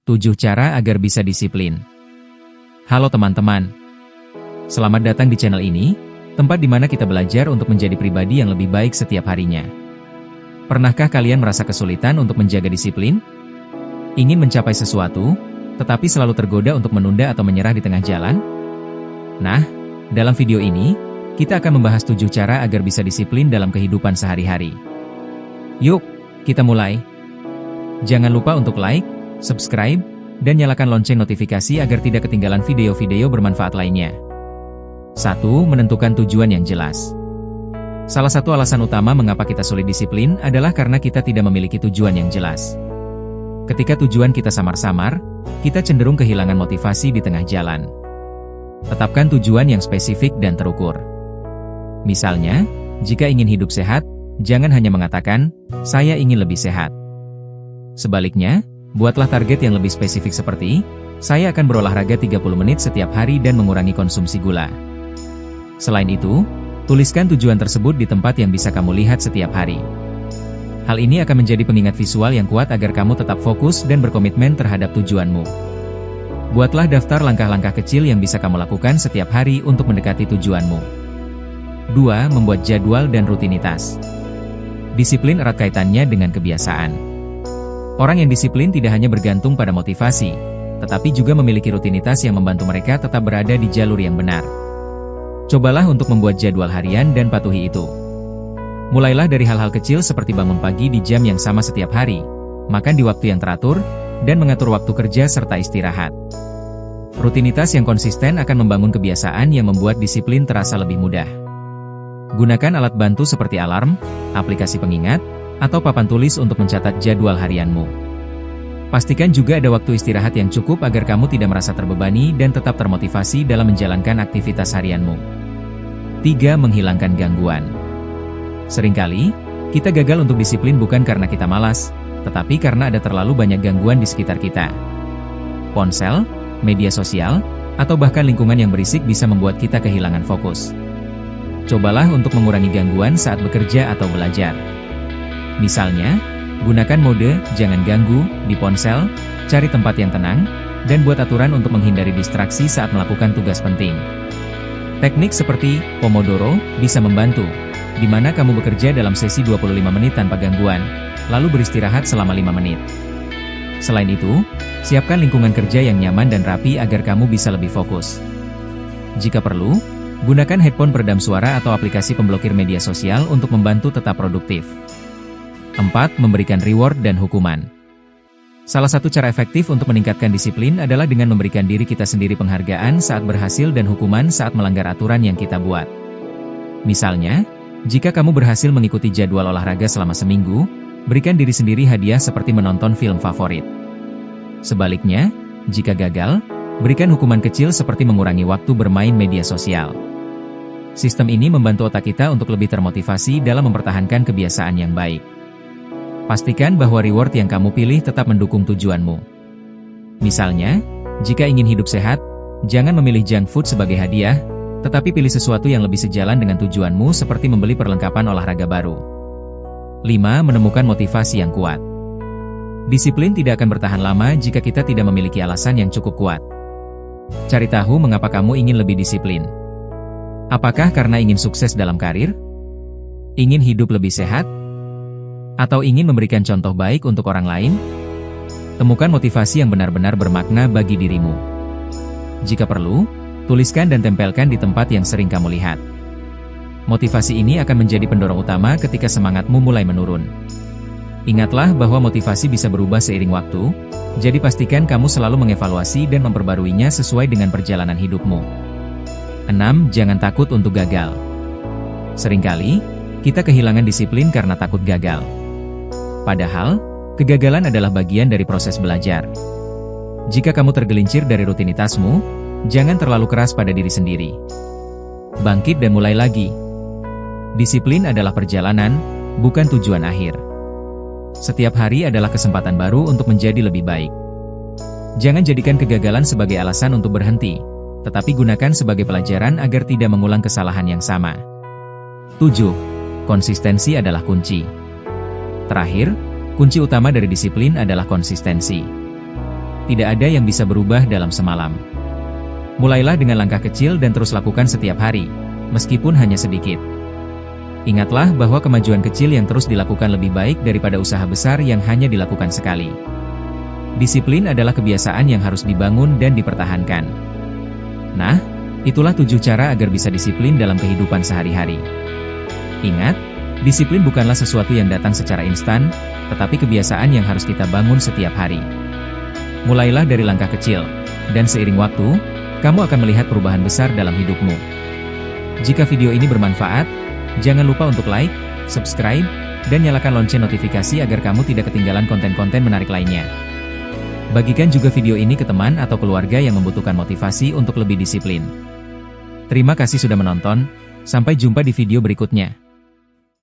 7 cara agar bisa disiplin. Halo teman-teman. Selamat datang di channel ini, tempat di mana kita belajar untuk menjadi pribadi yang lebih baik setiap harinya. Pernahkah kalian merasa kesulitan untuk menjaga disiplin? Ingin mencapai sesuatu, tetapi selalu tergoda untuk menunda atau menyerah di tengah jalan? Nah, dalam video ini, kita akan membahas 7 cara agar bisa disiplin dalam kehidupan sehari-hari. Yuk, kita mulai. Jangan lupa untuk like, subscribe, dan nyalakan lonceng notifikasi agar tidak ketinggalan video-video bermanfaat lainnya. 1. Menentukan tujuan yang jelas. Salah satu alasan utama mengapa kita sulit disiplin adalah karena kita tidak memiliki tujuan yang jelas. Ketika tujuan kita samar-samar, kita cenderung kehilangan motivasi di tengah jalan. Tetapkan tujuan yang spesifik dan terukur. Misalnya, jika ingin hidup sehat, jangan hanya mengatakan, "Saya ingin lebih sehat." Sebaliknya, buatlah target yang lebih spesifik seperti, "Saya akan berolahraga 30 menit setiap hari dan mengurangi konsumsi gula." Selain itu, tuliskan tujuan tersebut di tempat yang bisa kamu lihat setiap hari. Hal ini akan menjadi pengingat visual yang kuat agar kamu tetap fokus dan berkomitmen terhadap tujuanmu. Buatlah daftar langkah-langkah kecil yang bisa kamu lakukan setiap hari untuk mendekati tujuanmu. 2. Membuat jadwal dan rutinitas. Disiplin erat kaitannya dengan kebiasaan. Orang yang disiplin tidak hanya bergantung pada motivasi, tetapi juga memiliki rutinitas yang membantu mereka tetap berada di jalur yang benar. Cobalah untuk membuat jadwal harian dan patuhi itu. Mulailah dari hal-hal kecil seperti bangun pagi di jam yang sama setiap hari, makan di waktu yang teratur, dan mengatur waktu kerja serta istirahat. Rutinitas yang konsisten akan membangun kebiasaan yang membuat disiplin terasa lebih mudah. Gunakan alat bantu seperti alarm, aplikasi pengingat, atau papan tulis untuk mencatat jadwal harianmu. Pastikan juga ada waktu istirahat yang cukup agar kamu tidak merasa terbebani dan tetap termotivasi dalam menjalankan aktivitas harianmu. 3. Menghilangkan gangguan. Seringkali, kita gagal untuk disiplin bukan karena kita malas, tetapi karena ada terlalu banyak gangguan di sekitar kita. Ponsel, media sosial, atau bahkan lingkungan yang berisik bisa membuat kita kehilangan fokus. Cobalah untuk mengurangi gangguan saat bekerja atau belajar. Misalnya, gunakan mode "jangan ganggu" di ponsel, cari tempat yang tenang, dan buat aturan untuk menghindari distraksi saat melakukan tugas penting. Teknik seperti Pomodoro bisa membantu, di mana kamu bekerja dalam sesi 25 menit tanpa gangguan, lalu beristirahat selama 5 menit. Selain itu, siapkan lingkungan kerja yang nyaman dan rapi agar kamu bisa lebih fokus. Jika perlu, gunakan headphone peredam suara atau aplikasi pemblokir media sosial untuk membantu tetap produktif. 4. Memberikan reward dan hukuman. Salah satu cara efektif untuk meningkatkan disiplin adalah dengan memberikan diri kita sendiri penghargaan saat berhasil dan hukuman saat melanggar aturan yang kita buat. Misalnya, jika kamu berhasil mengikuti jadwal olahraga selama seminggu, berikan diri sendiri hadiah seperti menonton film favorit. Sebaliknya, jika gagal, berikan hukuman kecil seperti mengurangi waktu bermain media sosial. Sistem ini membantu otak kita untuk lebih termotivasi dalam mempertahankan kebiasaan yang baik. Pastikan bahwa reward yang kamu pilih tetap mendukung tujuanmu. Misalnya, jika ingin hidup sehat, jangan memilih junk food sebagai hadiah, tetapi pilih sesuatu yang lebih sejalan dengan tujuanmu seperti membeli perlengkapan olahraga baru. 5. Menemukan motivasi yang kuat. Disiplin tidak akan bertahan lama jika kita tidak memiliki alasan yang cukup kuat. Cari tahu mengapa kamu ingin lebih disiplin. Apakah karena ingin sukses dalam karir? Ingin hidup lebih sehat? Atau ingin memberikan contoh baik untuk orang lain? Temukan motivasi yang benar-benar bermakna bagi dirimu. Jika perlu, tuliskan dan tempelkan di tempat yang sering kamu lihat. Motivasi ini akan menjadi pendorong utama ketika semangatmu mulai menurun. Ingatlah bahwa motivasi bisa berubah seiring waktu, jadi pastikan kamu selalu mengevaluasi dan memperbaruinya sesuai dengan perjalanan hidupmu. 6. Jangan takut untuk gagal. Seringkali, kita kehilangan disiplin karena takut gagal. Padahal, kegagalan adalah bagian dari proses belajar. Jika kamu tergelincir dari rutinitasmu, jangan terlalu keras pada diri sendiri. Bangkit dan mulai lagi. Disiplin adalah perjalanan, bukan tujuan akhir. Setiap hari adalah kesempatan baru untuk menjadi lebih baik. Jangan jadikan kegagalan sebagai alasan untuk berhenti, tetapi gunakan sebagai pelajaran agar tidak mengulang kesalahan yang sama. 7. Konsistensi adalah kunci. Terakhir, kunci utama dari disiplin adalah konsistensi. tidak ada yang bisa berubah dalam semalam. Mulailah dengan langkah kecil dan terus lakukan setiap hari, meskipun hanya sedikit. Ingatlah bahwa kemajuan kecil yang terus dilakukan lebih baik daripada usaha besar yang hanya dilakukan sekali. Disiplin adalah kebiasaan yang harus dibangun dan dipertahankan. Nah, itulah 7 cara agar bisa disiplin dalam kehidupan sehari-hari. Ingat, disiplin bukanlah sesuatu yang datang secara instan, tetapi kebiasaan yang harus kita bangun setiap hari. Mulailah dari langkah kecil, dan seiring waktu, kamu akan melihat perubahan besar dalam hidupmu. Jika video ini bermanfaat, jangan lupa untuk like, subscribe, dan nyalakan lonceng notifikasi agar kamu tidak ketinggalan konten-konten menarik lainnya. Bagikan juga video ini ke teman atau keluarga yang membutuhkan motivasi untuk lebih disiplin. Terima kasih sudah menonton, sampai jumpa di video berikutnya.